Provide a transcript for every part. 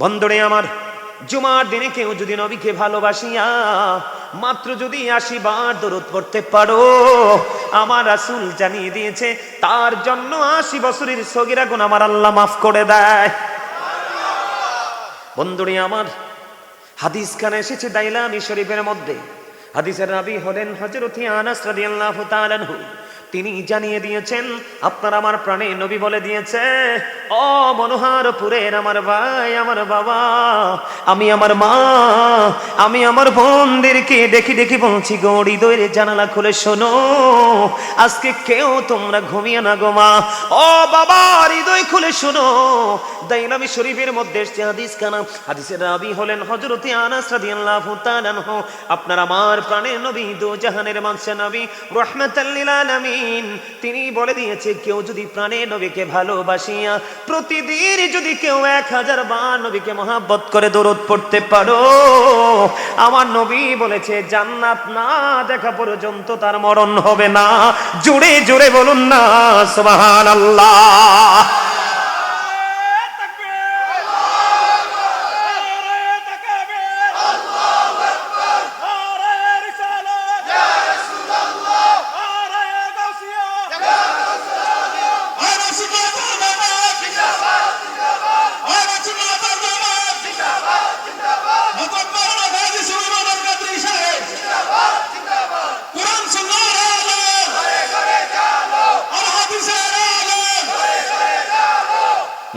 বন্ধুরে আমার, জুমার দিনে কেউ যদি নবীকে ভালোবাসিয়া মাত্র যদি 80 বার দরুদ পড়তে পারো, আমার রাসূল জানিয়ে দিয়েছে তার জন্য 80 বছরের সগীরা গুনাহ আমার আল্লাহ মাফ করে দেয়। বন্ধুরে আমার, হাদিস খানে এসেছে দাইলামি শরীফের মধ্যে। হাদিসের রাবী হলেন হযরত আনাস রাদিয়াল্লাহু তাআলা আনহু। তিনি জানিয়ে দিয়েছেন, আপনার আমার প্রাণে নবী বলে দিয়েছে, ও মনোহরপুরের আমার ভাই, আমার বাবা, আমি আমার মা, আমি আমার বোনদেরকে দেখি দেখি বলছি গো, হৃদয়ের জানালা খুলে শোনো, আজকে কেউ তোমরা ঘুমিয়ে না গো মা। ও বাবা, হৃদয় খুলে শোনো। দাইলামি শরীফের মধ্যে এসেছে হাদিস খানা। হাদিসের রাবী হলেন হযরত আনাস রাদিয়াল্লাহু তাআলা আনহু। আপনার আমার প্রাণে নবী, দো জাহানের মানসে নবী, রাহমাতাল লিল আলামিন। তিনি বলে দিয়েছে, কেউ যদি প্রাণে নবীকে ভালোবাসিয়া প্রতিদিন যদি কেউ 1000 বার নবীকে মহব্বত করে দরুদ পড়তে পারো, আমার নবী বলেছে জান্নাত না দেখা পর্যন্ত তার মরণ হবে না। জোরে জোরে বলুন না সুবহানাল্লাহ।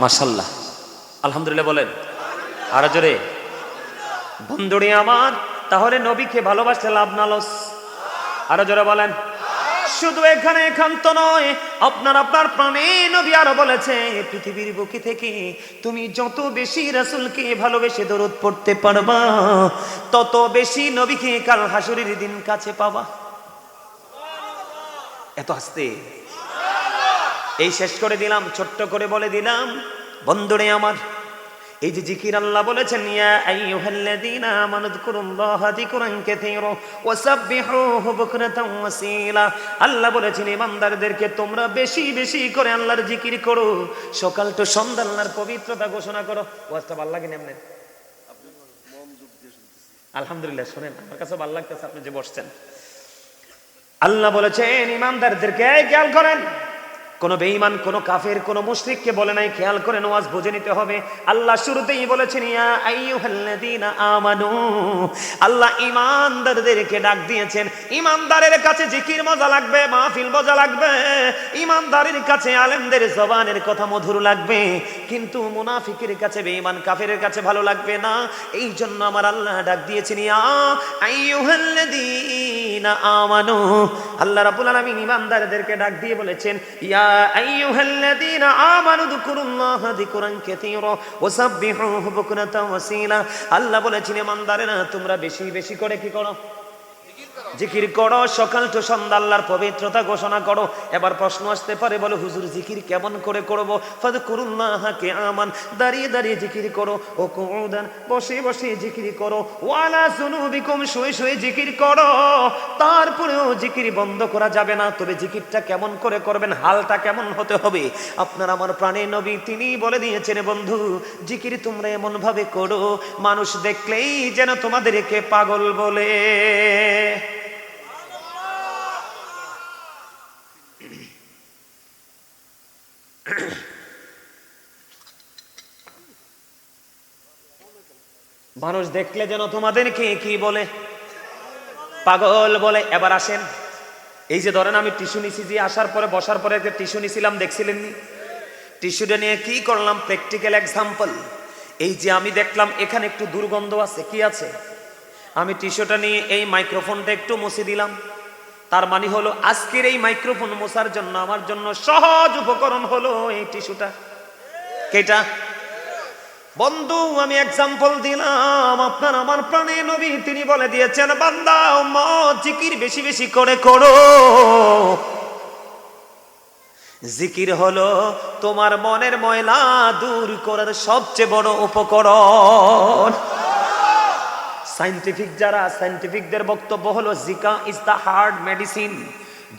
মাশাআল্লাহ, আলহামদুলিল্লাহ বলেন আরো জোরে। বন্ধুরে আমার, তাহলে নবীকে ভালোবাসতে লাভ না লস? আরো জোরে বলেন। শুধু এখানে একান্ত নয়, আপনার প্রাণে নবী আরো বলেছে, পৃথিবীর বুকে থেকে তুমি যত বেশি রাসূলকে ভালোবেসে দরুদ পড়তে পারবা, তত বেশি নবীকে কাল হাসরের দিন কাছে পাবা। এত আস্তে এই শেষ করে দিলাম, ছোট্ট করে বলে দিলাম। বন্ধুরে আমার, এই যে জিকির আল্লাহ বলেছেন, ইয়া আইয়ুহাল্লাযীনা আমানু যকুরুল্লাহা যিকরান কাসীরা ওয়াসাব্বিহুহু বুকরাতান ওয়াসীলা। আল্লাহ বলেছেন ইমানদারদেরকে তোমরা বেশি বেশি করে আল্লাহর জিকির করো, সকাল তো সন্ধ্যা আল্লাহর পবিত্রতা ঘোষণা করো। ওয়াজটা ভালো লাগে না এমনি? আলহামদুলিল্লাহ, শুনেন, আমার কাছে ভালো লাগতেছে আপনি যে বসছেন। আল্লাহ বলেছেন ইমানদারদেরকে, খেয়াল করেন, কোন বেঈমান, কোন কাফের, কোন মুশরিককে বলে নাই, খেয়াল করে ওয়াজ বুঝে নিতে হবে। আল্লাহ শুরুতেই বলেছেন ইয়া আইয়ুহাল্লাযীনা আমানু। আল্লাহ ঈমানদারদেরকে ডাক দিয়েছেন। ঈমানদারের কাছে জিকির মজা লাগবে, মাহফিল মজা লাগবে, ঈমানদারের কাছে আলেমদের জবানের কথা মধুর লাগবে, কিন্তু মুনাফিকের কাছে, বেঈমান কাফেরের কাছে ভালো লাগবে না। এই জন্য আমার আল্লাহ ডাক দিয়েছেন ইয়া আইয়ুহাল্লাযীনা আমানু। আল্লাহ রাব্বুল আলামিন ঈমানদারদেরকে ডাক দিয়ে বলেছেন ইয়া আইয়ুহাল্লাযীনা আমানু যকুরুল্লাহা যিকরান কাসীরা ওয়াসাব্বিহুহু বুকরাতান ওয়াসীলা। আল্লাহ বলেছেন ইমানদারেরা তোমরা বেশি বেশি করে কি করো? জিকির করো, সকাল তো সন্ধ্যা আল্লাহর পবিত্রতা ঘোষণা করো। এবার প্রশ্ন আসতে পারে, বলো হুজুর জিকির কেমন করে করব? ফাযকুরুল্লাহা কিয়ামান, দাঁড়িয়ে দাঁড়িয়ে জিকির করো, ও কুউদান, বসে বসে জিকির করো, ওয়ালা জুনুবিকুম, শুয়ে শুয়ে জিকির করো। তারপরেও জিকির বন্ধ করা যাবে না। তবে জিকিরটা কেমন করে করবেন, হালটা কেমন হতে হবে? আপনার আমার প্রাণের নবী তিনি বলে দিয়েছেন, বন্ধু জিকির তোমরা এমন ভাবে করো মানুষ দেখলেই যেন তোমাদেরকে পাগল বলে। মানুষ দেখলে যেন তোমাদেরকে কি বলে? পাগল বলে। এবার আসেন, এই যে ধরেন আমি টিস্যু নিছি, যে আসার পরে বসার পরে একটা টিস্যু নিছিলাম, দেখছিলেন নি? টিস্যুটা নিয়ে কি করলাম? Practical example. এই যে আমি দেখলাম এখানে একটু দুর্গন্ধ আছে, কি আছে? আমি টিস্যুটা নিয়ে এই মাইক্রোফোনটা একটু মুছে দিলাম। তার মানে হলো আজকের এই মাইক্রোফোন মোছার জন্য আমার জন্য সহজ উপকরণ হলো এই টিস্যুটা। কেটা? বন্ধু আমি এক্সাম্পল দিলাম। আপনার আমার প্রাণে নবী তিনি বলে দিয়েছেন, বান্দা উম্মত জিকির বেশি বেশি করে করো। জিকির হলো তোমার মনের ময়লা দূর করার সবচেয়ে বড় উপকরণ। সায়েন্টিফিক যারা, সায়েন্টিফিকদের বক্তব্য হলো Zika is the heart medicine.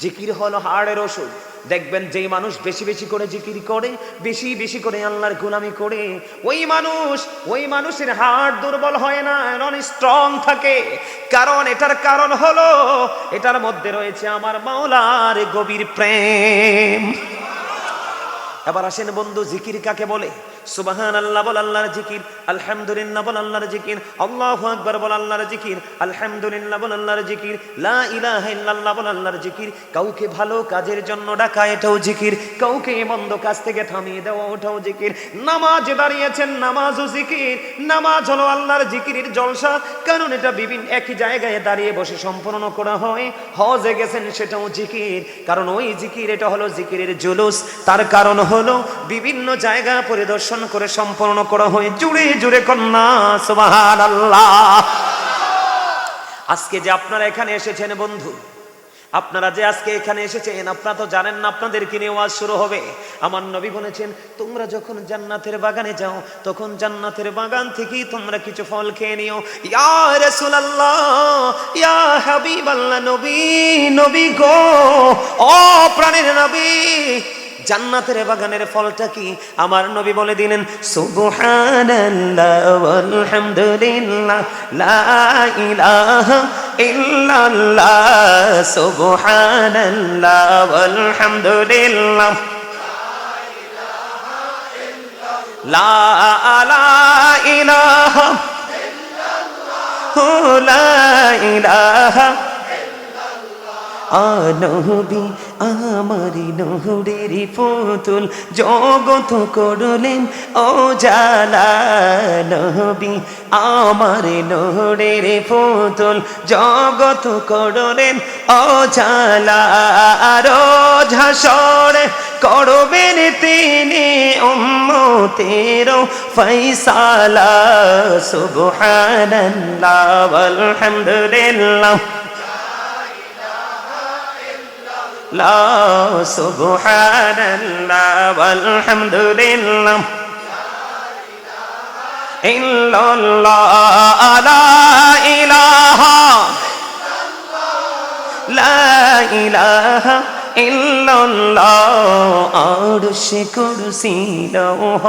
জিকির হলো হাড়ের ওষুধ। দেখবেন যেই মানুষ বেশি বেশি করে জিকির করে, বেশি বেশি করে আল্লাহর গোলামি করে, ওই মানুষের হাড় দুর্বল হয় না, নন স্ট্রং থাকে। কারণ এটার কারণ হলো এটার মধ্যে রয়েছে আমার মাওলার গভীর প্রেম। এবার আসেন বন্ধু, জিকির কাকে বলে? সুবহানাল্লাহ বল আল্লাহর জিকির, আলহামদুলিল্লাহ বল আল্লাহর জিকির, আল্লাহু আকবার বল আল্লাহর জিকির, আলহামদুলিল্লাহ বল আল্লাহর জিকির, লা ইলাহা ইল্লাল্লাহ বল আল্লাহর জিকির। কাউকে ভালো কাজের জন্য ডাকা, এটাও জিকির। কাউকে মন্দ কাজ থেকে থামিয়ে দেওয়া, ওটাও জিকির। নামাজে দাঁড়িয়েছেন, নামাজও জিকির। নামাজ হলো আল্লাহর জিকিরের জলসা, কারণ এটা বিভিন্ন একই জায়গায় দাঁড়িয়ে বসে সম্পূর্ণ করা হয়। হজে গেছেন, সেটাও জিকির, কারণ ওই জিকির, এটা হলো জিকিরের জুলুস। তার কারণ হলো বিভিন্ন জায়গা পরিদর্শন করে সম্পূর্ণ করা হয়। জুড়ে জুড়ে কন্যা সুবহানাল্লাহ। আজকে যে আপনারা এখানে এসেছেন বন্ধু, আপনারা যে আজকে এখানে এসেছেন, আপনারা তো জানেন না আপনাদেরকে নিয়ে ওয়াজ শুরু হবে। আমার নবী বলেছেন, তোমরা যখন জান্নাতের বাগানে যাও, তখন জান্নাতের বাগান থেকেই তোমরা কিছু ফল খেয়ে নিও। ইয়া রাসূলুল্লাহ, ইয়া হাবিবাল্লাহ, নবী গো, ও প্রাণের নবী, জান্নাতের বাগানের ফলটা কি? আমার নবী বলে দিলেন, সুবহানাল্লাহ ওয়ালহামদুলিল্লাহ লা ইলাহা ইল্লাল্লাহ, সুবহানাল্লাহ ওয়ালহামদুলিল্লাহ লা ইলাহা ইল্লাল্লাহ, লা ইলাহা নবী আমার নহরের পুতুল, জগত করলেন ও জালা। নবী আমার নহরের পুতুল, জগত করলেন ও জালা। রোজ হাসরে করবেন তিনি উম্মতের ফয়সালা। সুবহানাল্লাহ ওয়ালহামদুলিল্লাহ লা সুবহানাল্লাহ ওয়ালহামদুলিল্লাহ ইল্লাল্লাহ, লা ইলাহা লা ইলাহা ইল্লাল্লাহ। আরশ কুরসি লৌহ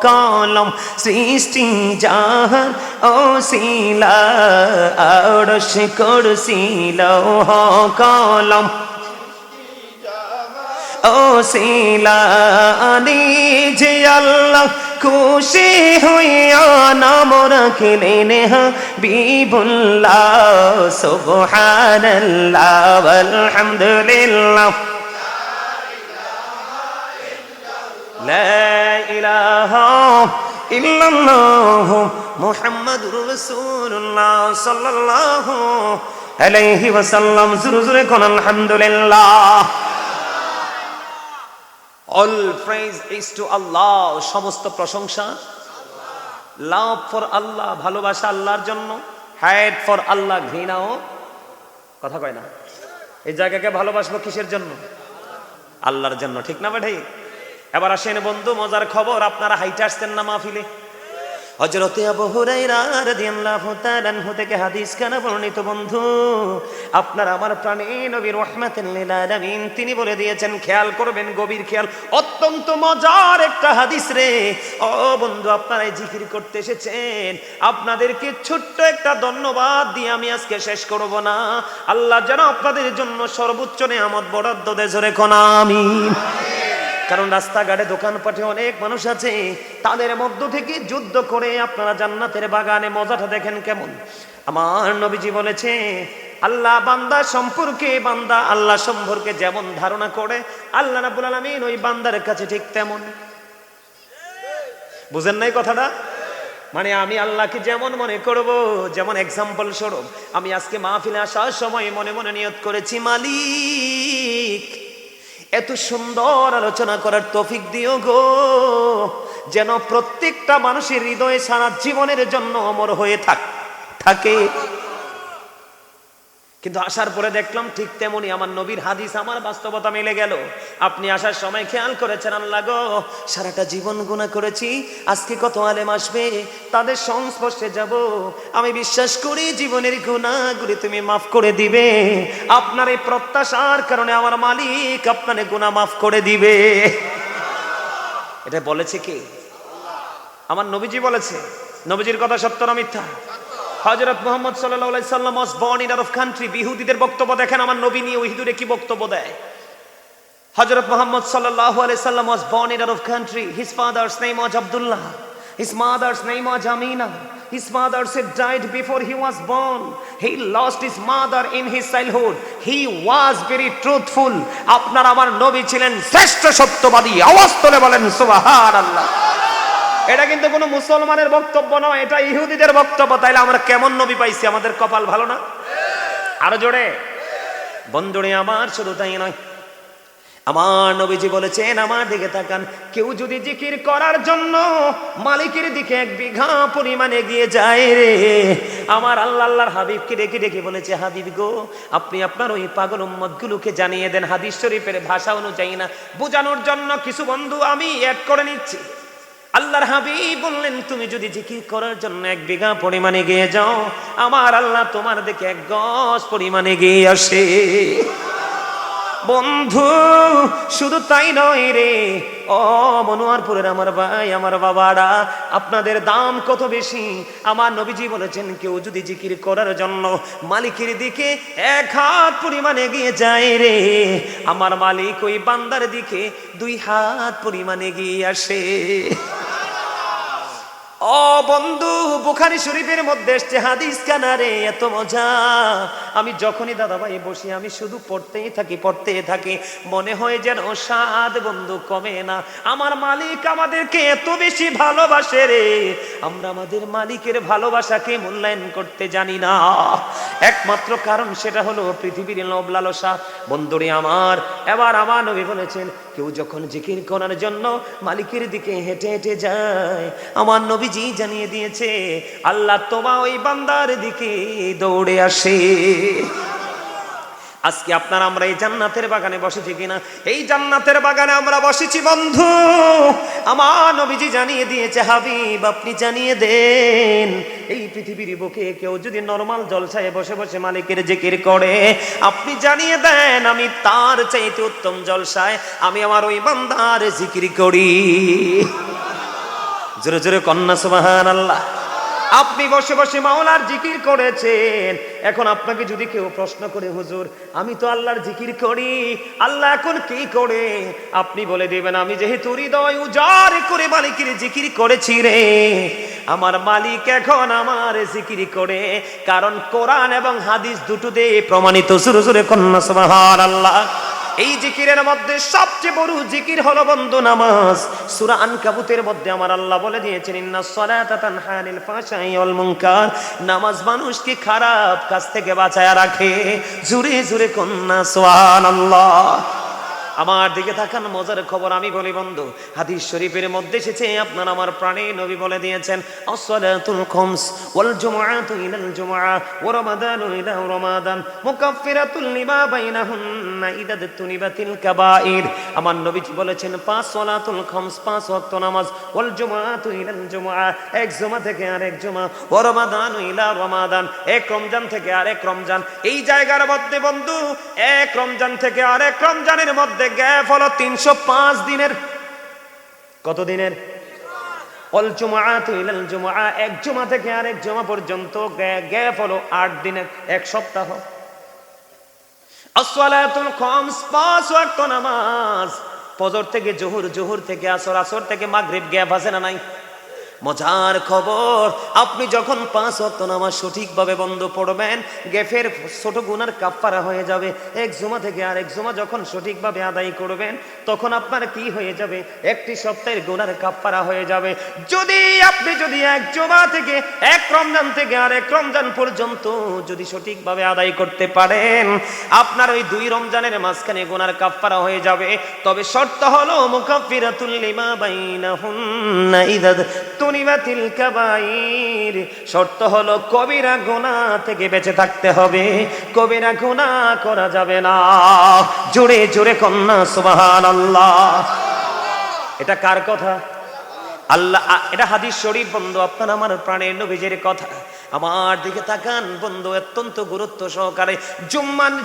কলম সৃষ্টি জাহান ওসিলা। আরশ কুরসি লৌহ কলম ওসিলা, নিজে আল্লাহ খুশি হইয়া নাম রাখলেন হাবিবুল্লাহ। সুবহানাল্লাহ ওয়ালহামদুলিল্লাহ লা ইলাহা ইল্লাল্লাহ মুহাম্মাদুর রাসূলুল্লাহ সাল্লাল্লাহু আলাইহি ওয়াসাল্লাম। জোরে জোরে কোন আলহামদুলিল্লাহ। All praise is to Allah, সমস্ত প্রশংসা লাভ ফর আল্লাহ, ভালোবাসা আল্লাহর জন্য, হ্যাট ফর আল্লাহ, ঘৃণাও, কথা কয় না। এই জায়গাকে ভালোবাসবো কিসের জন্য? আল্লাহর জন্য, ঠিক না ভাই? এবার আসেন বন্ধু, মজার খবর, আপনারা হাইটে আসতেন না মাহফিলে? হযরতে আবু হুরায়রা রাদিয়াল্লাহু তাআলা আনহু থেকে হাদিস কানা বর্ণিত বন্ধু, আপনার আমার প্রাণে নবী রাহমাতুল লিল আলামিন, তিনি বলে দিয়েছেন, খেয়াল করবেন, গভীর খেয়াল, অত্যন্ত মজার একটা হাদিস রে। ও বন্ধু, আপনারা জিকির করতে এসেছেন, আপনাদেরকে ছোট্ট একটা ধন্যবাদ দিয়ে আমি আজকে শেষ করব না। আল্লাহ যেন আপনাদের জন্য সর্বোচ্চ নেয়ামত বরাদ্দ দেয়, জোরে কোন আমিন। কারণ রাস্তাঘাটে দোকানপাটে অনেক মানুষ আছে, তাদের মধ্য থেকে যুদ্ধ করে আপনারা জান্নাতের বাগানে মজাটা দেখেন কেমন। আমার নবীজি বলেছে, আল্লাহ বান্দা সম্পর্কে, বান্দা আল্লাহ সম্পর্কে যেমন ধারণা করে, আল্লাহ রাব্বুল আলামিন ওই বান্দার কাছে ঠিক তেমন। বুঝেন নাই কথাটা? মানে আমি আল্লাহকে যেমন মনে করব, যেমন এক্সাম্পল স্বরূপ আমি আজকে মাহফিলে আসার সময় মনে মনে নিয়ত করেছি, মালিক এত সুন্দর আলোচনা করার তৌফিক দিও গো, যেন প্রত্যেকটা মানুষের হৃদয়ে সারা জীবনের জন্য অমর হয়ে থাকে। কিন্তু আসার পরে দেখলাম ঠিক তেমনি আমার নবীর হাদিস আমার বাস্তবতা মিলে গেল। আপনি আসার সময় খেয়াল করেছেন, আল্লাহ গো সারাটা জীবন গুনাহ করেছি, আজকে কত আলেম আসবে, তাদের সংস্পর্শে যাব, আমি বিশ্বাস করি জীবনের গুনাহগুলি তুমি মাফ করে দিবে। আপনার এই প্রত্যাশার কারণে আমার মালিক আপনার গুনাহ মাফ করে দিবে। এটা বলেছে কে? আমার নবীজি বলেছে। নবীজির কথা সত্য না মিথ্যা? হযরত মুহাম্মদ সাল্লাল্লাহু আলাইহি সাল্লাম was born in out of country। ইহুদিদের বক্তব্য দেখেন আমার নবী নিয়ে ইহুদিরা কি বক্তব্য দেয়। হযরত মুহাম্মদ সাল্লাল্লাহু আলাইহি সাল্লাম was born in out of country। His father's name was Abdullah, his mother's name was Amina। His mother said died before he was born। He lost his mother in his childhood। He was very truthful। আপনার আমার নবী ছিলেন শ্রেষ্ঠ সত্যবাদী। আওয়াজ তুলে বলেন সুবহানাল্লাহ। এটা কিন্তু কোনো মুসলমানের বক্তব্য নয়, এটা ইহুদিদের বক্তব্য। তাইলে আমরা কেমন নবী পাইছি? আমাদের কপাল ভালো না? আরো জোরে বন্ধুরে আমার। শুধু তাই নয়, আমার নবীজি বলেছেন, আমার দিকে তাকান, কেউ যদি জিকির করার জন্য মালিকের দিকে 1 বিঘা পরিমাণে এগিয়ে যায় রে, আমার আল্লাহর হাবিবকে ডেকে ডেকে বলেছে, হাবিব গো আপনি আপনার ওই পাগল উম্মতগুলোকে জানিয়ে দেন। হাদিস শরীফের ভাষা অনুযায়ী না, বোঝানোর জন্য কিছু বন্ধু আমি অ্যাড করে নিচ্ছি। আল্লাহর হাবিব বললেন, তুমি যদি জিকির করার জন্য 1 বিঘা পরিমাণে এগিয়ে যাও, আমার আল্লাহ তোমার দিকে 1 গজ পরিমাণে এগিয়ে আসে। বন্ধু শুধু তাই নয় রে, ও মনোয়ারপুরের আমার ভাই আমার বাবারা, আপনাদের দাম কত বেশি। আমার নবীজি বলেছেন, কেউ যদি জিকির করার জন্য মালিকের দিকে 1 হাত পরিমাণ এগিয়ে যায় রে, আমার মালিক ওই বান্দার দিকে 2 হাত পরিমাণ এগিয়ে আসে। ও বন্ধু, বুখারী শরীফের মধ্যে এসছে হাদিস কানারে, এত মজা। আমি যখনই দাদা ভাই বসি, আমি শুধু পড়তেই থাকি, মনে হয় যেন স্বাদ বন্ধু কমে না। আমার মালিক আমাদেরকে এত বেশি ভালোবাসে রে, আমরা আমাদের মালিকের ভালোবাসাকে মূল্যায়ন করতে জানি না। একমাত্র কারণ সেটা হলো পৃথিবীর লোভ লালসা। বন্ধুরে আমার, এবার আমার নবী বলেছেন, কেউ যখন জিকির করার জন্য মালিকের দিকে হেঁটে হেঁটে যায়, আমার নবী জি জানিয়ে দিয়েছে, আল্লাহ তোমার ওই বান্দার দিকে দৌড়ে আসে। আজকে আপনারা আমরা এই জান্নাতের বাগানে বসেছি কিনা? এই জান্নাতের বাগানে আমরা বসেছি বন্ধু। আমার নবীজি জানিয়ে দিয়েছে, হাবিব আপনি জানিয়ে দেন, এই পৃথিবীর বুকে কেউ যদি নরমাল জলসায় বসে বসে মালিকের জিকির করে, আপনি জানিয়ে দেন আমি তার চাইতে উত্তম জলসায় আমি আমার ওই বান্দার জিকির করি। জোরে জোরে কন্যা সুবহানাল্লাহ। আপনি বসে বসে মাওলার জিকির করেছেন। এখন আপনাকে যদি কেউ প্রশ্ন করে, হুজুর আমি তো আল্লাহর জিকির করি, আল্লাহ এখন কি করে? আপনি বলে দিবেন, আমি যেহেতু হৃদয় উজাড় করে মালিকের জিকির করেছি রে, আমার মালিক এখন আমার জিকির করে। কারণ কোরআন এবং হাদিস দুটো দিয়ে প্রমাণিত। জোরে জোরে কন্যা সুবহানাল্লাহ। এই জিকিরের মধ্যে সবচেয়ে বড় জিকির হলো বন্ধু নামাজ। সূরা আনকাবুতের মধ্যে আমার আল্লাহ বলে দিয়েছেন, ইন্নাস সালাতা তানহা আনিল ফাহশাই ওয়াল মুনকার, নামাজ মানুষকে খারাপ কাজ থেকে বাঁচায় রাখে। জোরে জোরে কন্যা সুবহানাল্লাহ। আমার দিকে তাকান, মজার খবর আমি বলি বন্ধু, হাদিস শরীফের মধ্যে এসেছে, আপনার আমার প্রাণে নবী বলে দিয়েছেন, আসসালাতুল খামস ওয়াল জুমআতু ইলাল জুমআ ওয়া রমাদানু ইলা রমাদান মুকাফফিরাতুল লিমা বাইনাহুন্না ইদা তুনিবাতিল কাবাইর। আমার নবীজি বলেছেন, 5 সালাতুল খামস, 5 ওয়াক্ত নামাজ, ওয়াল জুমআতু ইলাল জুমআ, এক জুমা থেকে আরেক জুমা, ওয়া রমাদানু ইলা রমাদান, এক রমজান থেকে আরেক রমজান। এই জায়গার মধ্যে বন্ধু, এক রমজান থেকে আরেক রমজানের মধ্যে গ্যাপ হলো 305 দিনের। কত দিনের? ওয়াল জুমআতু ইলাল জুমআ, এক জুমা থেকে আরেক জুমা পর্যন্ত গ্যাপ হলো 8 দিনের, এক সপ্তাহ। আসসালাতুল খামস, 5 ওয়াক্ত নামাজ, ফজর থেকে জোহর, জোহর থেকে আসর, আসর থেকে মাগরিব, গ্যাপ আছে না নাই? মজার খবর, আপনি যখন 5 ওয়াক্ত নামাজ সঠিকভাবে বন্ধ পড়বেন, গ্যাপের ছোট গুনার কাফফারা হয়ে যাবে। এক জুমা থেকে আরেক জুমা যখন সঠিকভাবে আদায় করবেন, তখন আপনার কি হয়ে যাবে? একটি সপ্তাহের গুনার কাফফারা হয়ে যাবে। আপনি যদি এক জুমা থেকে এক রমজান থেকে আরেক রমজান পর্যন্ত যদি সঠিকভাবে আদায় করতে পারেন, আপনার ওই 2 রমজানের মাঝখানে গুনার কাফফারা হয়ে যাবে। তবে শর্ত হলো মুকাফফিরাতুল লিমা বাইনাহুন্না ইদা ইজতুনিবাতিল কাবাইর, শর্ত হলো কবিরা গুনাহ থেকে বেঁচে থাকতে হবে, কবিরা গুনাহ করা যাবে না। জোরে জোরে কন্যা সুবহানাল্লাহ। এটা কার কথা? আল্লাহ। এটা হাদিস শরীফ বন্ধু, আপনার আমার প্রাণের নবীজির কথা। আমার দিকে তাকান বন্ধু, অত্যন্ত গুরুত্ব সহকারে।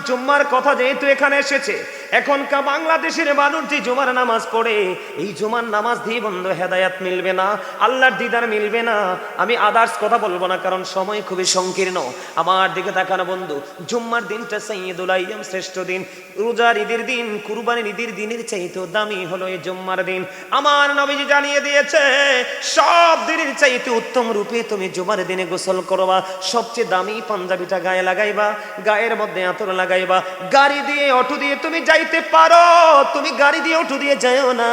জুম্মার কথা যেহেতু এখানে এসেছে, এখনকার বাংলাদেশের মানুষ যে জুমার নামাজ পড়ে, এই জুমার নামাজ দিয়ে বন্ধু হেদায়াত মিলবে না, আল্লাহর দিদার মিলবে না। আমি আদার্স কথা বলবো না, কারণ সময় খুবই সংকীর্ণ। আমার দিকে তাকানো বন্ধু, জুম্মার দিনটা সাইয়্যিদুল আইয়াম, শ্রেষ্ঠ দিন। রোজার ঈদের দিন, কুরবানির ঈদের দিনের চাইতে দামি হলো এই জুম্মার দিন। আমার নবীজি জানিয়ে দিয়েছে, সব দিনের চাইতে উত্তম রূপে তুমি জুমার দিনে গোসল করবা। সবচেয়ে দামি পাঞ্জাবিটা গায়ে লাগাইবা, গায়ের মধ্যে আতর লাগাইবা। গাড়ি দিয়ে অটো দিয়ে তুমি যাইতে পারো, তুমি গাড়ি দিয়ে অটো দিয়ে যাও না,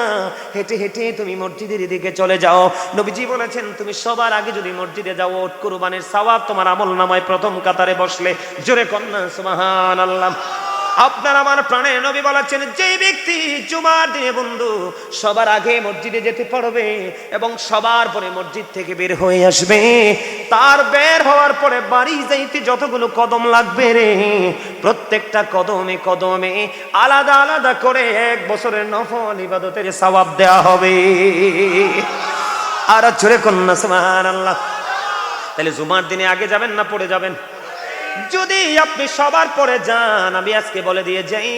হেঁটে হেঁটে তুমি মসজিদের দিকে চলে যাও। নবীজি বলেছেন, তুমি সবার আগে যদি মসজিদে যাও, কুরবানির সওয়াব তোমার আমলনামায় প্রথম কাতারে বসলে। জোরে কন্যা সুবহানাল্লাহ। আপনার আমার প্রাণের নবী বলেছেন, যে ব্যক্তি জুমার দিনে বন্ধু সবার আগে মসজিদে যেতে পারবে এবং সবার পরে মসজিদ থেকে বের হয়ে আসবে, তার বের হওয়ার পরে বাড়ি যাইতে যতগুলো কদম লাগবে রে, প্রত্যেকটা কদমে কদমে আলাদা আলাদা করে 1 বছরের নফল ইবাদতের সওয়াব দেয়া হবে। আর জোরে কন্যা সুবহানাল্লাহ। তাহলে জুমার দিনে আগে যাবেন না পরে যাবেন? যদি আপনি সবার পরে যান, আমি আজকে বলে দিয়ে যাই,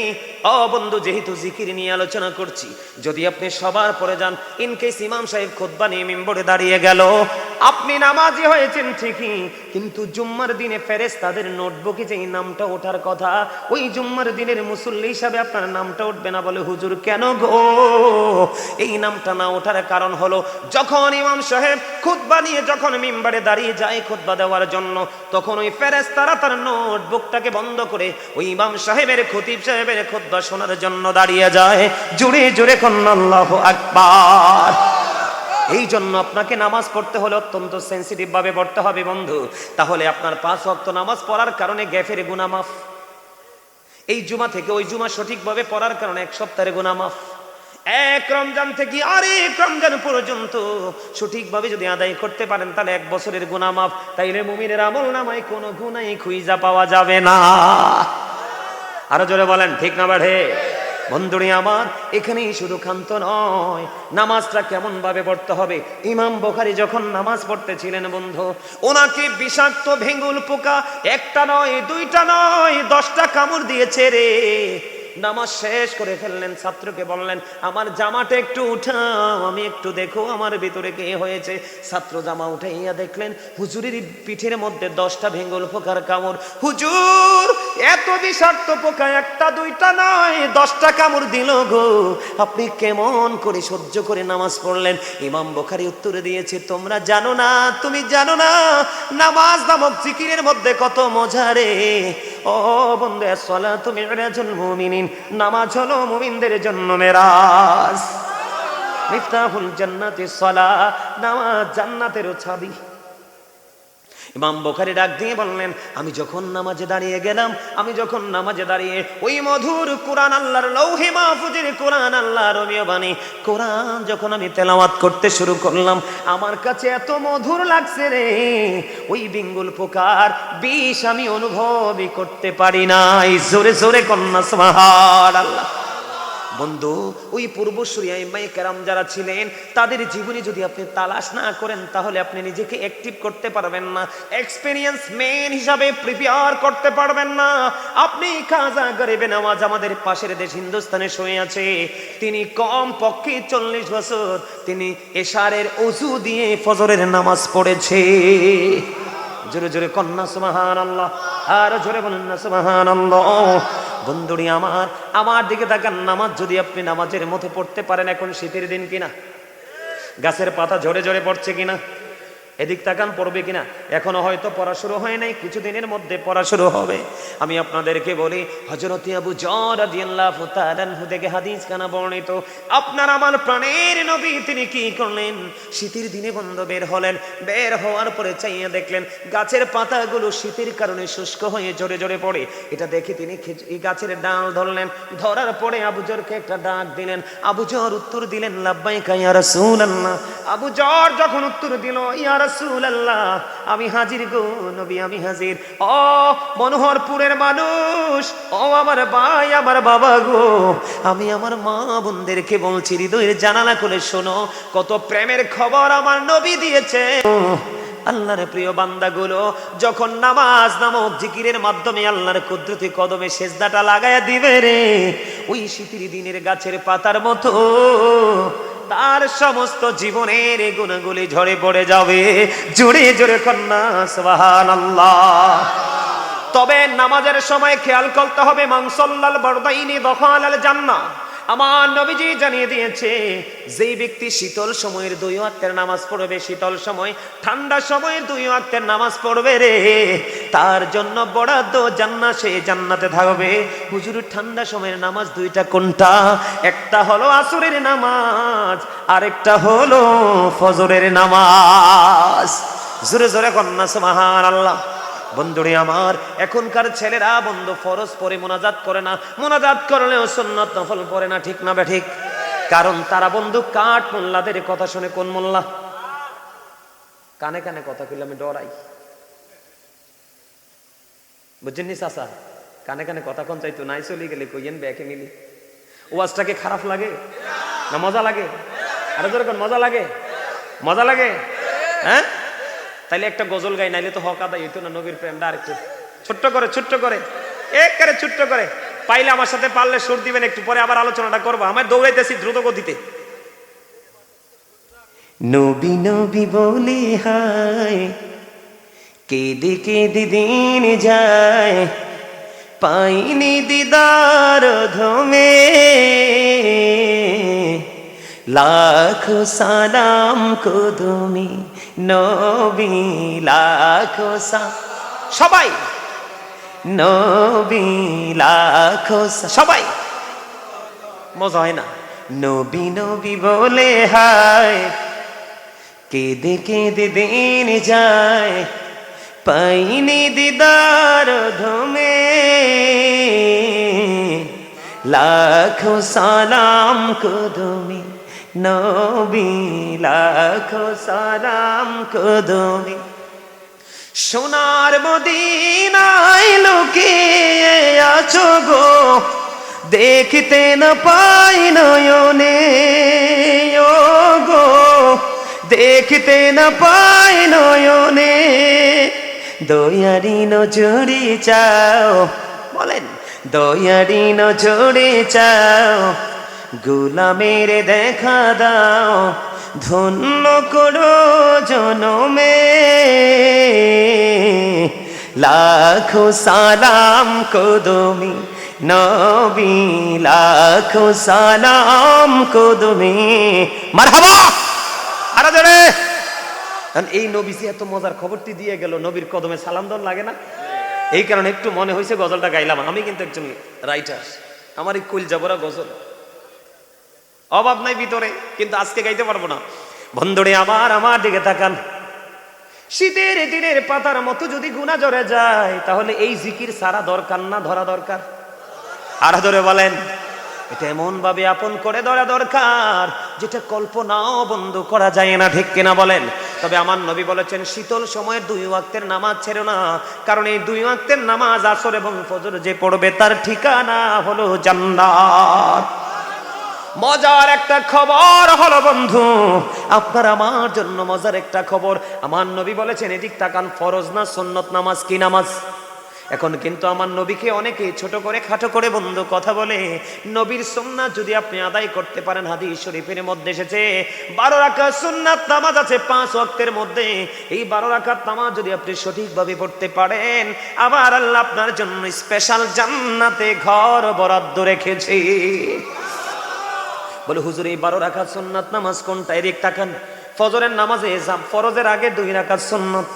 ও বন্ধু, যেহেতু জিকির নিয়ে আলোচনা করছি, যদি আপনি সবার পরে যান, ইনকেস ইমাম সাহেব খুতবা নিয়ে মিম্বরে দাঁড়িয়ে গেল, আপনি নামাজি হয়েছেন ঠিকই, কিন্তু জুম্মার দিনে ফেরেশতাদের নোটবুকে যে নামটা ওঠার কথা, ওই জুম্মার দিনের মুসল্লি হিসাবে আপনার নামটা উঠবে না। বলে, হুজুর কেন গো? এই নামটা না ওঠার কারণ হলো, যখন ইমাম সাহেব খুতবা নিয়ে যখন মিম্বরে দাঁড়িয়ে যায় খুতবা দেওয়ার জন্য, তখন ওই ফেরেশতারা তার নোটবুকটাকে বন্ধ করে ওই ইমাম সাহেবের, খতিব সাহেবের খুতবা শোনার জন্য দাঁড়িয়ে যায়। জোরে জোরে কন্যা আল্লাহু আকবার। এই জন্য আপনাকে নামাজ পড়তে হলে অত্যন্ত সেন্সিটিভ ভাবে পড়তে হবে বন্ধু। তাহলে আপনার 5 ওয়াক্ত নামাজ পড়ার কারণে গ্যাফের গুনাহ মাফ। এই জুমা থেকে ওই জুমা সঠিকভাবে পড়ার কারণে 1 সপ্তাহের গুনাহ মাফ। 1 রমজান থেকে আরেক রমজান পর্যন্ত সঠিকভাবে যদি আদায় করতে পারেন, তাহলে 1 বছরের গুনাহ মাফ। তাইলে মুমিনের আমলনামায় কোনো গুনাহই খুঁজা পাওয়া যাবে না। আরো জোরে বলেন, ঠিক না বাড়ে? বন্ধুরি আমার, এখানেই শুধু ক্ষান্ত নয়, নামাজটা কেমন ভাবে পড়তে হবে। ইমাম বুখারী যখন নামাজ পড়তেছিলেন বন্ধু, ওনাকে বিষাক্ত ভেঙ্গুল পোকা 1টা নয় 2টা নয় 10টা কামড় দিয়েছে রে। নামাজ শেষ করে ফেললেন, ছাত্রকে বললেন, আমার জামাটা একটু উঠাও, আমি একটু দেখো আমার ভিতরে কে হয়েছে। ছাত্র জামা উঠাইয়া দেখলেন হুজুরের পিঠের মধ্যে 10টা ভেঙ্গুল পোকার কামড়। হুজুর, এত বিষাক্ত পোকা 1টা 2টা নয় 10টা কামড় দিল গো, আপনি কেমন করে সহ্য করে নামাজ পড়লেন? ইমাম বুখারী উত্তর দিয়েছে, তোমরা জানো না, তুমি জানো না, নামাজ নামক জিকিরের মধ্যে কত মজা রে। ও বন্ধু, আসসালাতু মিরাজুল মুমিনিন, নামাজ হলো মুমিনদের জন্য মেরাজ। মিফতাহুল জান্নাতিস সালাহ, নামাজ জান্নাতের চাবি। ইমাম বুখারী ডাক দিয়ে বললেন, আমি যখন নামাজে দাঁড়িয়ে গেলাম, আমি যখন নামাজে দাঁড়িয়ে ওই মধুর কোরআন, আল্লাহর লৌহে মাহফুজের কোরআন, আল্লাহর রবিয় বাণী কোরআন যখন আমি তেলাওয়াত করতে শুরু করলাম, আমার কাছে এত মধুর লাগছে রে, ওই বিঙ্গুল পোকার বিষ আমি অনুভবই করতে পারি নাই। জোরে জোরে কন্যা সুবহানাল্লাহ। বন্ধু, ওই পূর্বসূরি আইম্মায়ে কেরাম যারা ছিলেন, তাদের জীবনী যদি আপনি তালাশ না করেন, তাহলে আপনি নিজেকে অ্যাক্টিভ করতে পারবেন না, এক্সপেরিয়েন্স ম্যান হিসাবে প্রিপেয়ার করতে পারবেন না। আপনি খাজা গরিবে নওয়াজ আমাদের পাশের দেশ হিন্দুস্তানে শুয়ে আছে, তিনি কম পক্ষে 40 বছর তিনি এশারের ওযু দিয়ে ফজরের নামাজ পড়েছে। জোরে জোরে কন্যা সুবহানাল্লাহ, আর জোরে বলেন না সুবহানাল্লাহ। বন্ধুরি আমার দিকে তাকান, নামাজ যদি আপনি নামাজের মতো পড়তে পারেন, এখন শীতের দিন কিনা, গাছের পাতা ঝরে ঝরে পড়ছে কিনা, এদিক তাকান, পড়বে কিনা? এখনো হয়তো পড়া শুরু হয় নাই, কিছুদিনের মধ্যে পড়া শুরু হবে। আমি আপনাদেরকে বলি, হযরত আবু যর রাদিয়াল্লাহু তাআলা আনহু থেকে হাদিস কানা বর্ণিত, আপনার আমার প্রাণের নবী তিনি কি করলেন? শীতের দিনে বন্ধ বের হলেন, বের হওয়ার পরে চাইয়া দেখলেন গাছের পাতাগুলো শীতের কারণে শুষ্ক হয়ে জোরে জোরে পড়ে। এটা দেখে তিনি এই গাছের ডাল ধরলেন, ধরার পরে আবু যরকে একটা ডাক দিলেন। আবু যর উত্তর দিলেন, লাব্বাইকা ইয়া রাসূলুল্লাহ। আবু যর যখন উত্তর দিল, ইয়া রাসূলুল্লাহ, আমি হাজির গো নবী, আমি হাজির। ও মনোহরপুরের মানুষ, ও আমার ভাই, আমার বাবা গো, আমি আমার মা বোনদেরকে বলছি, হৃদয়ের জানালা খুলে শোনো, কত প্রেমের খবর আমার নবী দিয়েছে। আল্লাহর প্রিয় বান্দাগুলো যখন নামাজ নামক জিকিরের মাধ্যমে আল্লাহর কুদরতি কদমে সেজদাটা লাগায়া দিবে রে, ওই শীতের দিনের গাছের পাতার মতো তার সমস্ত জীবনের গুণাগুলি ঝরে পড়ে যাবে। জোরে জোরে কন্যা সুবহানাল্লাহ। তবে নামাজের সময় খেয়াল করতে হবে, মান সাল্লাল বারদাইনি দখালাল জান্নাহ। আমার নবীজি জানিয়ে দিয়েছে, যেই ব্যক্তি শীতল সময়ের 2 ওয়াক্তের নামাজ পড়বে, শীতল সময় ঠান্ডা সময়ের 2 ওয়াক্তের নামাজ পড়বে রে, তার জন্য বরাদ্দ জান্নাত, সে জান্নাতে থাকবে। হুজুর ঠান্ডা সময়ের নামাজ দুইটা কোনটা? একটা হলো আসরের নামাজ, আরেকটা হলো ফজরের নামাজ। জোরে জোরে কন্যা সুবহানাল্লাহ। বন্ধুরে আমার, এখনকার ছেলেরা বন্ধু ফরজ পড়ে মোনাজাত করে না, মোনাজাত করলেও সুন্নাত নফল পড়ে না, ঠিক না বেঠিক? কারণ তারা বন্ধু কাঠ মোল্লাদের কথা শুনে। কোন মোল্লা? কানে কানে কথা কইলে আমি ডরাই, বুঝছেন নি চাচা? কানে কানে কথা কোন চাইতো নাই, চলে গেলে কইয়েন ব্যাকে মিলি। ওয়াজটাকে খারাপ লাগে না মজা লাগে? আরে ধরে কোন মজা লাগে? মজা লাগে, হ্যাঁ? তাইলে একটা গজল গাই, নাইলে তো হক আদায় হইতো না। নবীর প্রেমটা আরেকটু ছোট্ট করে, ছোট্ট করে, একেবারে ছোট্ট করে। পাইলে আমার সাথে, পারলে সুর দিবেন, একটু পরে আবার আলোচনাটা করবো। আমার দৌড়াইতেছি দ্রুত গতিতে। নবী নবী বলে হায়, কেঁদে কেঁদে দিন যায়, পাইনি দিদার ধমে, লাখো সালাম কদমে নবী, লাখো সবাই নবী, লাখো সবাই। মজা হয় না? নবী নবী বলে হায়, কেঁদে কেঁদে দিন যায়, পাইনি দিদার ধমে, লাখো সালাম কদমে নবী, লাখো সালাম কদমে। সোনার মদিনায় লুকিয়ে আছো গো, দেখতে না পাই নয়নে, ও গো দেখতে না পাই নয়নে, দয়ারি নজরে চাও, বলেন দয়ারি নজরে চাও, গোলামের দেখা দাও, ধন্য করো জনমে, লাখো সালাম কদমে নবী, লাখো সালাম কদমে। মারহাবা। আরে ধরে এই নবী যে এত মজার খবরটি দিয়ে গেল, নবীর কদমে সালাম দন লাগে না? এই কারণে একটু মনে হয়েছে গজলটা গাইলাম। আমি কিন্তু একজন রাইটার, আমার এই কুল যাবরা গজল অভাব নাই ভিতরে, কিন্তু আজকে গাইতে পারবো না। বন্ধুরে আমার দিকে তাকান, শীতের দিনের পাতার মতো যদি গুনাহ জড়ে যায়, তাহলে এই জিকির সারা দরকার না ধরা দরকার? আর ধরে বলেন, এটা এমন ভাবে আপন করে ধরা দরকার যেটা কল্পনাও বন্ধ করা যায় না, ঠিক কিনা বলেন? তবে আমার নবী বলেছেন, শীতল সময়ের 2 ওয়াক্তের নামাজ ছেড়ো না, কারণ এই 2 ওয়াক্তের নামাজ আসর এবং ফজর যে পড়বে তার ঠিকানা হলো জান্নাত। মজার একটা খবর হলো বন্ধু, আপনার আমার জন্য মজার একটা খবর। আমার নবী বলেছেন, এদিক তাকান, ফরজ না সুন্নত নামাজ কি নামাজ? এখন কিন্তু আমার নবীকে অনেকে ছোট করে খাটো করে বন্ধু কথা বলে। নবীর সুন্নাত যদি আপনি আদায় করতে পারেন, হাদিস শরীফের মধ্যে এসেছে 12 রাকাত সুন্নাত নামাজ আছে 5 ওয়াক্তের মধ্যে। এই 12 রাকাত নামাজ যদি আপনি সঠিকভাবে পড়তে পারেন, আবার আল্লাহ আপনার জন্য স্পেশাল জান্নাতে ঘর বরাদ্দ রেখেছে। বলে হুজুর, এই 12 রাকাত সুন্নাত নামাজ কোনটা? এদিক তাকান, ফজরের নামাজে ফরজের আগে 2 রাকাত সুন্নত,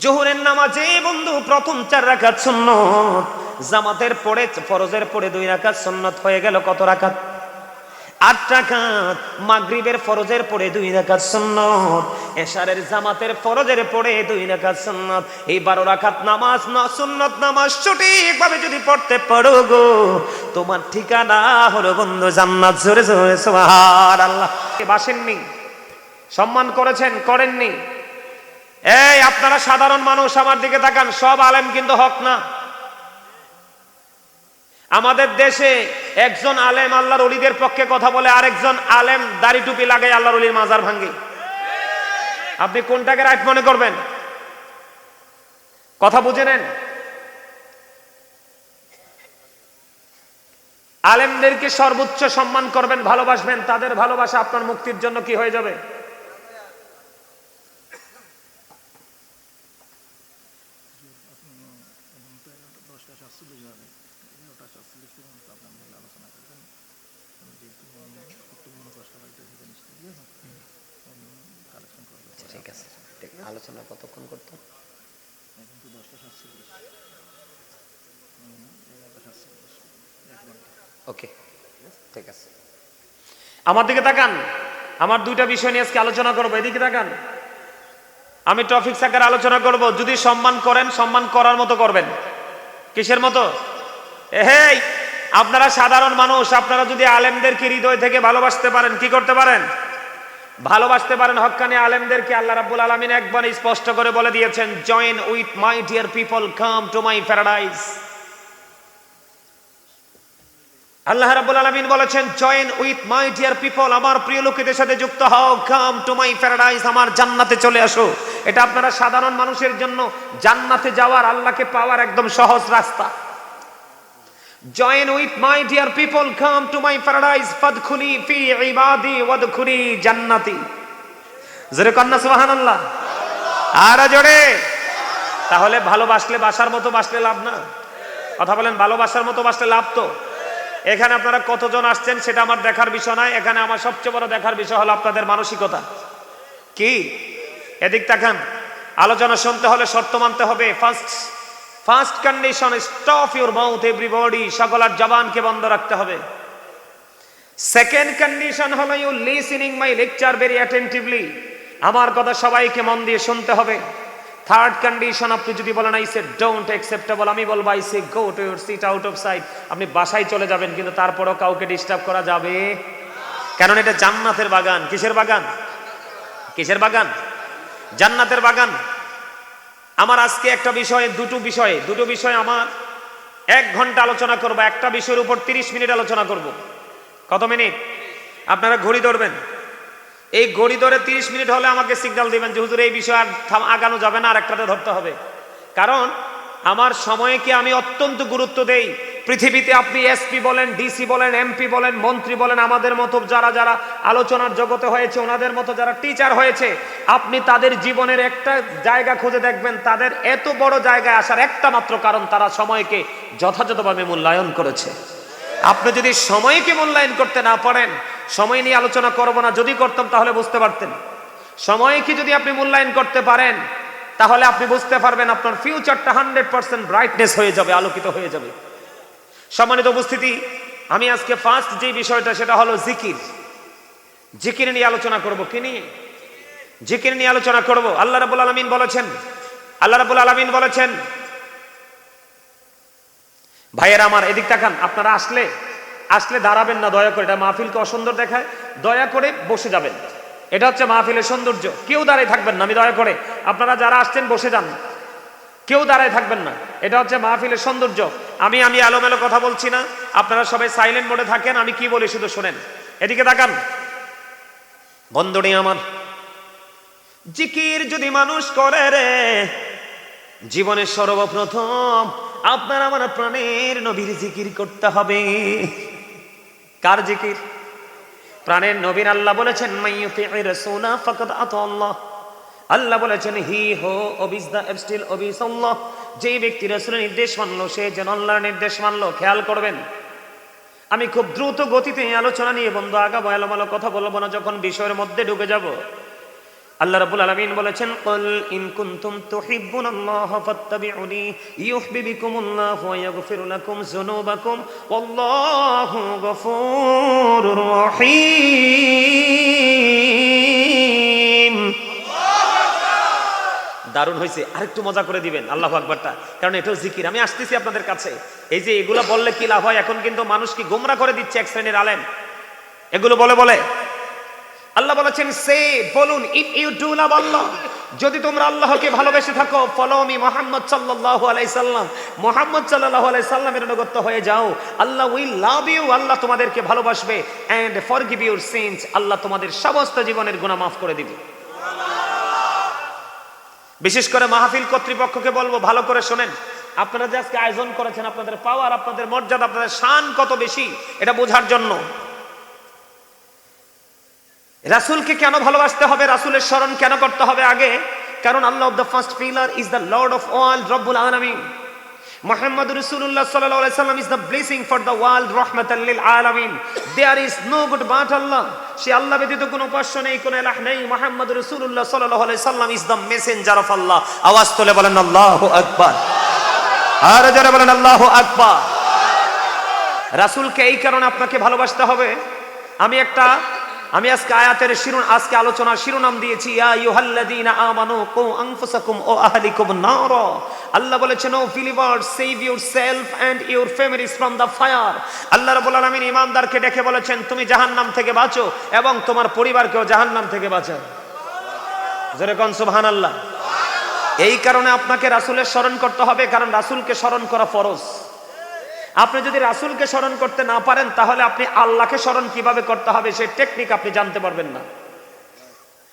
জোহরের নামাজে বন্ধু প্রথম 4 রাকাত সুন্নত, জামাতের পরে ফরজের পরে 2 রাকাত সুন্নত, হয়ে গেল কত রাকাত? 8 রাকাত। মাগরিবের ফরজের পরে 2 রাকাত সুন্নত, এশারের জামাতের ফরজের পরে 2 রাকাত সুন্নত। এই 12 রাকাত নামাজ সুন্নত নামাজ সঠিকভাবে যদি পড়তে পারো গো, তোমার ঠিকানা হলো বন্ধু জান্নাত। জোরে জোরে সুবহানাল্লাহ। বাসেননি, সম্মান করেছেন, করেননি? এই আপনারা সাধারণ মানুষ, আমার দিকে তাকান, সব আলেম কিন্তু হক না। আমাদের দেশে একজন আলেম আল্লাহর ওলিদের পক্ষে কথা বলে, আরেকজন আলেম দাড়ি টুপি লাগাই আল্লাহর ওলির মাজার ভাঙ্গে। আপনি কোনটাকে রাইট মনে করবেন? কথা বুঝে নেন। আলেমদেরকে সর্বোচ্চ সম্মান করবেন, ভালোবাসবেন, তাদের ভালোবাসা আপনার মুক্তির জন্য কি হয়ে যাবে? ঠিক আছে, আলোচনা কতক্ষণ করতে? ওকে, ঠিক আছে। আমার দিকে তাকান, আমার 2টা বিষয় নিয়ে আজকে আলোচনা করবো। এদিকে তাকান, আমি টপিক আকারে আলোচনা করব। যদি সম্মান করেন, সম্মান করার মতো করবেন। কিসের মতো? এই আপনারা সাধারণ মানুষ, আপনারা যদি আলেমদেরকে হৃদয় থেকে ভালোবাসতে পারেন, কি করতে পারেন? ভালোবাসতে পারেন। হক্কানি আলেমদেরকে আল্লাহ রাব্বুল আলামিন একবার স্পষ্ট করে বলে দিয়েছেন, join with my dear people, come to my paradise. আল্লাহ রাব্বুল আলামিন বলেছেন, join with my dear people, আমার প্রিয় লোকেদের সাথে যুক্ত হও, কাম টু মাই প্যারাডাইস, আমার জান্নাতে চলে আসো। এটা আপনারা সাধারণ মানুষের জন্য জান্নাতে যাওয়ার, আল্লাহকে পাওয়ার একদম সহজ রাস্তা। Join with my dear people, come to my paradise, ফাদখুলি ফি ইবাদি ওয়াদখুলি জান্নাতি। জোরে কন্না সুবহানাল্লাহ। আর জোরে। তাহলে ভালোবাসলে, বাসার মতো বাসলে লাভ না? কথা বলেন, ভালোবাসার মতো বাসলে লাভ তো? এখানে আপনারা কতজন আসছেন সেটা আমার দেখার বিষয় নয়। এখানে আমার সবচেয়ে বড় দেখার বিষয় হলো আপনাদের মানসিকতা কি। এদিক তাকান, আলোচনা শুনতে হলে শর্ত মানতে হবে। First condition, stop your mouth everybody, সকলের জবানকে বন্ধ রাখতে হবে। সেকেন্ড কন্ডিশন হলো you listening my lecture very attentively, আমার কথা সবাইকে মন দিয়ে শুনতে হবে। থার্ড কন্ডিশন, আপনি যদি বলেন আই সে ডোন্ট অ্যাকসেপ্টেবল, আমি বলবো I say go to your seat out of sight, আপনি বাসায় চলে যাবেন, কিন্তু তারপরেও কাউকে ডিস্টার্ব করা যাবে, কারণ এটা জান্নাতের বাগান। কিসের বাগান? কিসের বাগান? জান্নাতের বাগান। আমার আজকে একটা বিষয়ে, দুটো বিষয়ে আমার 1 ঘন্টা আলোচনা করব। একটা বিষয়ের উপর 30 মিনিট আলোচনা করব। কত মিনিট? আপনারা ঘড়ি ধরবেন। এই ঘড়ি ধরে 30 মিনিট হলে আমাকে সিগন্যাল দিবেন যে হুজুর এই বিষয়ে আর আগানো যাবে না, আর একটাতে ধরতে হবে। কারণ আমার সময়কে আমি অত্যন্ত গুরুত্ব দেই। পৃথিবীতে আপনি এসপি বলেন, ডিসি বলেন, এমপি বলেন, মন্ত্রী বলেন, আমাদের মতো যারা যারা আলোচনার জগতে হয়েছে, ওনাদের মতো যারা টিচার হয়েছে, আপনি তাদের জীবনের একটা জায়গা খুঁজে দেখবেন, তাদের এত বড় জায়গায় আসার একটা মাত্র কারণ, তারা সময়কে যথাযথভাবে মূল্যায়ন করেছে। আপনি যদি সময়কে মূল্যায়ন করতে না পারেন, সময় নিয়ে আলোচনা করব না, যদি করতাম তাহলে বুঝতে পারতেন। সময়কে যদি আপনি মূল্যায়ন করতে পারেন, তাহলে আপনি বুঝতে পারবেন আপনার ফিউচারটা 100% ব্রাইটনেস হয়ে যাবে, আলোকিত হয়ে যাবে। সম্মানিত উপস্থিতি, আমি আজকে ফার্স্ট যে বিষয়টা সেটা হলো জিকির। জিকির নিয়ে আলোচনা করব। কি নিয়ে? জিকির নিয়ে আলোচনা করব। আল্লাহ রাব্বুল আলামিন বলেছেন, ভাইয়েরা আমার এদিক তাকান, আপনারা আসলে দাঁড়াবেন না দয়া করে, এটা মাহফিলকে অসুন্দর দেখায়, দয়া করে বসে যাবেন। এটা হচ্ছে মাহফিলের সৌন্দর্য। কেউ দাঁড়ায় থাকবেন না, আমি দয়া করে, আপনারা যারা আসছেন বসে যান, কেউ দাঁড়ায় থাকবেন না। এটা হচ্ছে মাহফিলের সৌন্দর্য। আমি এলোমেলো কথা বলছি না, আপনারা সবাই সাইলেন্ট মোডে থাকেন, আমি কি বলি শুধু শোনেন। এদিকে তাকান বন্ধুটি আমার, জিকির যদি মানুষ করে রে, জীবনের সর্বপ্রথম আপনার আমার প্রাণের নবীর জিকির করতে হবে। কার জিকির? প্রাণের নবীর। আল্লাহ বলেছেন, মাইয়ুতি'ir রাসূলা ফাকাদ আতাআল্লাহ। আল্লাহ বলেছেন, হি হো ওবিজ দা স্টিল ওবিজ আল্লাহ। যে ব্যক্তি রাসূলের নির্দেশ মানলো, সে যেন আল্লাহর নির্দেশ মানলো। খেয়াল করবেন, আমি খুব দ্রুত গতিতে এই আলোচনা নিয়ে বন্ধু আগাবো, এলোমেলো কথা বলবো না, যখন বিষয়ের মধ্যে ঢুকে যাব। আল্লাহ রাব্বুল আলামিন বলেছেন, কুল ইন কুনতুম তুহিব্বুনাল্লাহ ফাত্তাবিউনি ইউহিব্বুকুমুল্লাহু ওয়া ইয়াগফির লাকুম যুনুবাকুম ওয়াল্লাহু গফুরুর রহিম। দারুণ হয়েছে, আরেকটু মজা করে দিবেন আল্লাহু আকবারটা, কারণ এটাও জিকির। আমি আসতেছি আপনাদের কাছে। এই যে এগুলো বললে কি লাভ হয়, এখন কিন্তু মানুষ কি গোমরা করে দিচ্ছে এক শ্রেণীর আলেম এগুলো বলে বলে। আল্লাহ বলেছেন, সে বলুন, ইফ ইউ ডু লাভ আল্লাহ, যদি তোমরা আল্লাহকে ভালোবেসে থাকো, ফলো মি মুহাম্মদ সাল্লাল্লাহু আলাইহি সাল্লাম, মুহাম্মদ সাল্লাল্লাহু আলাইহি সাল্লামের অনুগত হয়ে যাও, আল্লাহ উইল লাভ ইউ, আল্লাহ তোমাদেরকে ভালোবাসবে, এন্ড ফরগিভ ইউর সিনস, আল্লাহ তোমাদের সমস্ত জীবনের গুনাহ মাফ করে দিবে। বিশেষ করে মাহফিল কর্তৃপক্ষকে বলবো, ভালো করে শোনেন। আপনারা যে আজকে আয়োজন করেছেন, আপনাদের পাওয়ার, আপনাদের মর্যাদা, আপনাদের শান কত বেশি, এটা বোঝার জন্য। রাসূলকে কেন ভালোবাসতে হবে, রাসূলের স্মরণ কেন করতে হবে আগে? কারণ Allah of the first pillar is the lord of all, রব্বুল আলামিন। মুহাম্মদ রাসূলুল্লাহ সাল্লাল্লাহু আলাইহি সাল্লাম is the blessing for the world, রাহমাতাল লিল আলামিন। There is no good but Allah, সে আল্লাহ ব্যতীত কোনো উপাস্য নেই, কোনো ইলাহ নেই। মুহাম্মদ রাসূলুল্লাহ সাল্লাল্লাহু আলাইহি সাল্লাম ইজ দ্য মেসেঞ্জার অফ আল্লাহ। আওয়াজ তুলে বলেন আল্লাহু আকবার, আর জোরে বলেন আল্লাহু আকবার। রাসূলকে এই কারণে আপনাকে ভালোবাসতে হবে। আমি আজকে আয়াতের আজকে আলোচনার শিরোনাম দিয়েছি, ইয়া আইয়ুহাল্লাযীনা আমানু কু আনফুসাকুম ওয়া আহলিকুম নার। আল্লাহ বলেছেন, o believers, save yourself and your families from the fire. আল্লাহ রাব্বুল আলামিন ঈমানদারকে ডেকে বলেছেন, তুমি জাহান্নাম থেকে বাঁচো এবং তোমার পরিবারকেও জাহান্নাম থেকে বাঁচাও। জোরে কোন সুবহানাল্লাহ। এই কারণে আপনাকে রাসূলের স্মরণ করতে হবে, কারণ রাসূলকে স্মরণ করা ফরজ। আপনি যদি রাসূলকে স্মরণ করতে না পারেন, তাহলে আপনি আল্লাহকে স্মরণ কিভাবে করতে হবে সেই টেকনিক আপনি জানতে পারবেন না,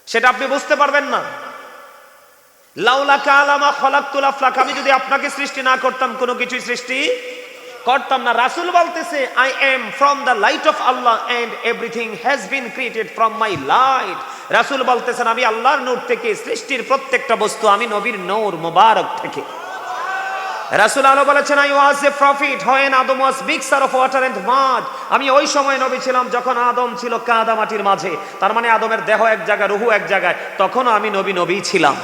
সেটা আপনি বুঝতে পারবেন না। লাউলাকা আলামা খলাকতুল আফলাক, আমি যদি আপনাকে সৃষ্টি না করতাম, কোনো কিছুই সৃষ্টি করতাম না। রাসূল বলতেছে, I am from the light of আল্লাহ and everything has been created from my light. রাসূল বলতেছেন, আমি আল্লাহর নূর থেকে, সৃষ্টির প্রত্যেকটা বস্তু আমি নবীর নূর মুবারক থেকে। রাসূল আলো বলেছেন, I was a prophet when Adam was mixture of water and mud. আমি ওই সময় নবী ছিলাম যখন আদম ছিল কাদা মাটির মাঝে, তার মানে আদমের দেহ এক জায়গায়, রূহ এক জায়গায়, তখনও আমি নবী ছিলাম।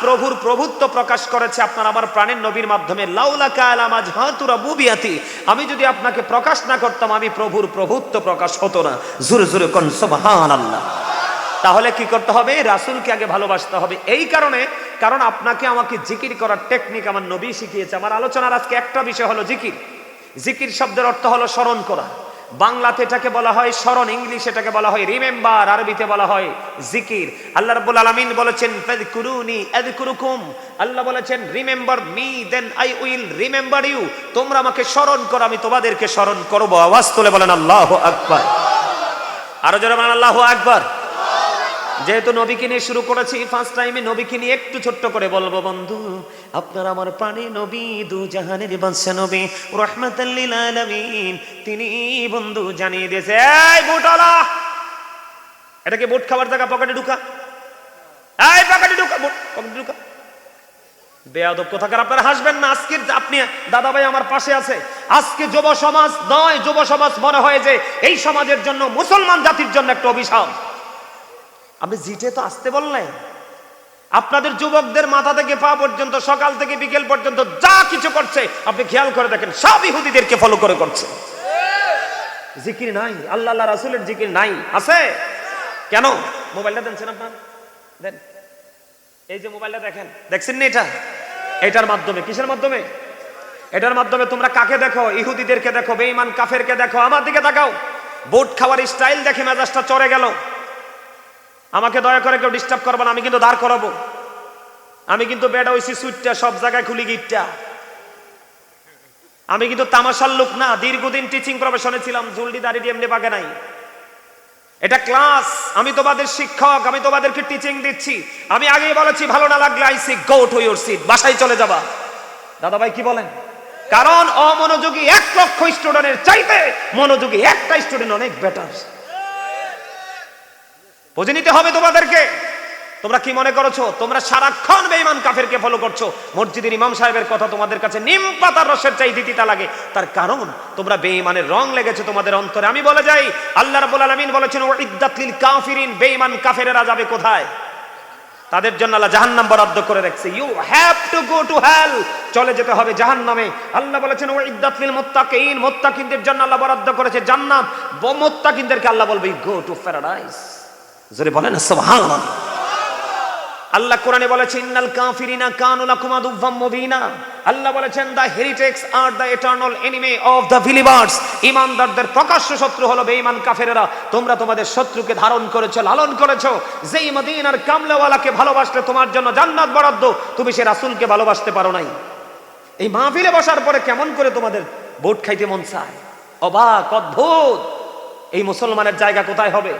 প্রভুর প্রভুত্ব প্রকাশ করেছে আপনার আমার প্রাণের নবীর মাধ্যমে। লাউলাকা আলামা জাহাতু রাবুবিয়াতি, আমি যদি আপনাকে প্রকাশ না করতাম, আমি প্রভুর প্রভুত্ব প্রকাশ হতো না। জোরে জোরে কোন সুবহানাল্লাহ। তাহলে কি করতে হবে? রাসূলকে আগে ভালোবাসতে হবে। এই কারণে, কারণ আপনাকে আমাকে জিকির করার টেকনিক আমার নবী শিখিয়েছে। আমার আলোচনার আজকে একটা বিষয় হলো জিকির। জিকির শব্দের অর্থ হলো স্মরণ করা। বাংলাতে এটাকে বলা হয় স্মরণ, ইংলিশে এটাকে বলা হয় রিমেম্বার, আরবিতে বলা হয় জিকির। আল্লাহ রাব্বুল আলামিন বলেছেন, ফাযকুরুনি আযকুরুকুম। আল্লাহ বলেছেন, remember me then I will remember you. তোমরা আমাকে স্মরণ করো, আমি তোমাদেরকে স্মরণ করব। আওয়াজ তুলে বলেন আল্লাহু আকবার, আরো জোরে বলেন আল্লাহু আকবার। যেহেতু নবীকে নিয়ে শুরু করেছি, ফার্স্ট টাইমে নবীকে নিয়ে একটু ছোট্ট করে বলবো। বন্ধু, আপনার আমার প্রাণে নবী, দু জাহানের বাদশা নবী, রাহমাতাল লিল আলামিন, তিনি বন্ধু জানিয়ে দিয়েছে, এই বুটওয়ালা, এটাকে বুট খাবার জায়গা, পকেটে ঢুকা, এই পকেটে ঢুকা, বুট পকেটে ঢুকা। বেয়াদব কোথাকার, আপনারা হাসবেন না। আজকে আপনি দাদা ভাই আমার পাশে আছে, আজকে যুব সমাজ নয়, যুব সমাজ মনে হয় যে এই সমাজের জন্য, মুসলমান জাতির জন্য একটা অভিশাপ। আপনি জিটে তো আসতে বললেন, আপনাদের যুবকদের মাথা থেকে পা পর্যন্ত, সকাল থেকে বিকেল পর্যন্ত যা কিছু করছে আপনি খেয়াল করে দেখেন, সব ইহুদিদেরকে ফলো করে করছে। জিকির নাই, আল্লাহ আল্লাহ রাসূলের জিকির নাই। আছে কেন? মোবাইলটা দেনছেন আপনার, দেন। এই যে মোবাইলটা দেখেন, দেখছেন না? এটার মাধ্যমে, কিসের মাধ্যমে? এটার মাধ্যমে তোমরা কাকে দেখো? ইহুদিদেরকে দেখো, বেঈমান কাফেরকে দেখো। আমার দিকে তাকাও, বুট খাওয়ার স্টাইল দেখে মেজাজটা চড়ে গেল। আমাকে দয়া করে কেউ ডিস্টার্ব করবে না, আমি কিন্তু দাঁড় করাবো। আমি কিন্তু বেড়া হইছি সুইটটা, সব জায়গায় খুলি গিটটা। আমি কিন্তু তামাশার লোক না, দীর্ঘদিন টিচিং প্রফেশনে ছিলাম, জুলডি দাড়ি দিয়ে এমনি বাগে নাই। এটা ক্লাস, আমি তোমাদের শিক্ষক, আমি তোমাদেরকে টিচিং দিচ্ছি। আমি আগেই বলেছি, ভালো না লাগলে I say go to your seat, বাসায় চলে যাবা। দাদা ভাই কি বলেন? কারণ অমনোযোগী 1 লক্ষ স্টুডেন্টের চাইতে মনোযোগী একটা স্টুডেন্ট অনেক বেটার। বুঝে নিতে হবে তোমাদেরকে। তোমরা কি মনে করছো তোমরা সারাক্ষণ বেঈমান কাফেরকে ফলো করছো? মসজিদের ইমাম সাহেবের কথা তোমাদের কাছে নিম পাতার রসের চাই তিতা লাগে, তার কারণ তোমরা বেঈমানের রং লেগেছে তোমাদের অন্তরে। আমি বলে যাই, আল্লাহ রাব্বুল আলামিন বলেছেন উইদ্দাত লিল কাফিরিন, বেঈমান কাফেরেরা যাবে কোথায়? তাদের জন্য আল্লাহ জাহান্নাম বরাদ্দ করে রাখছে। You have to go to hell, চলে যেতে হবে জাহান্নামে। আল্লাহ বলেছেন উইদ্দাত লিল মুত্তাকিন, মুত্তাকিনদের জন্য আল্লাহ বরাদ্দ করেছে জান্নাত। মুত্তাকিনদেরকে আল্লাহ বলবে গো টু প্যারাডাইস। জোরে বলেন সুবহানাল্লাহ। আল্লাহ কোরআনে বলেছেন ইন্নাল কাফিরিনা কানু লাকুম আদুওয়াম মুবিনা। আল্লাহ বলেছেন the heretics are the eternal enemy of the believers, ঈমানদারদের প্রকাশ্য শত্রু হলো বেঈমান কাফেররা। তোমরা তোমাদের শত্রুকে ধারণ করেছো, লালন করেছো। যেই মদিনার কামলাওয়ালাকে ভালোবাসলে তোমার জন্য জান্নাত বরাদ্দ, তুমি সে রাসূলকে ভালোবাসতে পারো নাই। এই মাহফিলে বসার পরে কেমন করে তোমাদের ভোট খাইতে মন চায়? অবাক, অদ্ভুত। এই মুসলমানের জায়গা কোথায় হবে?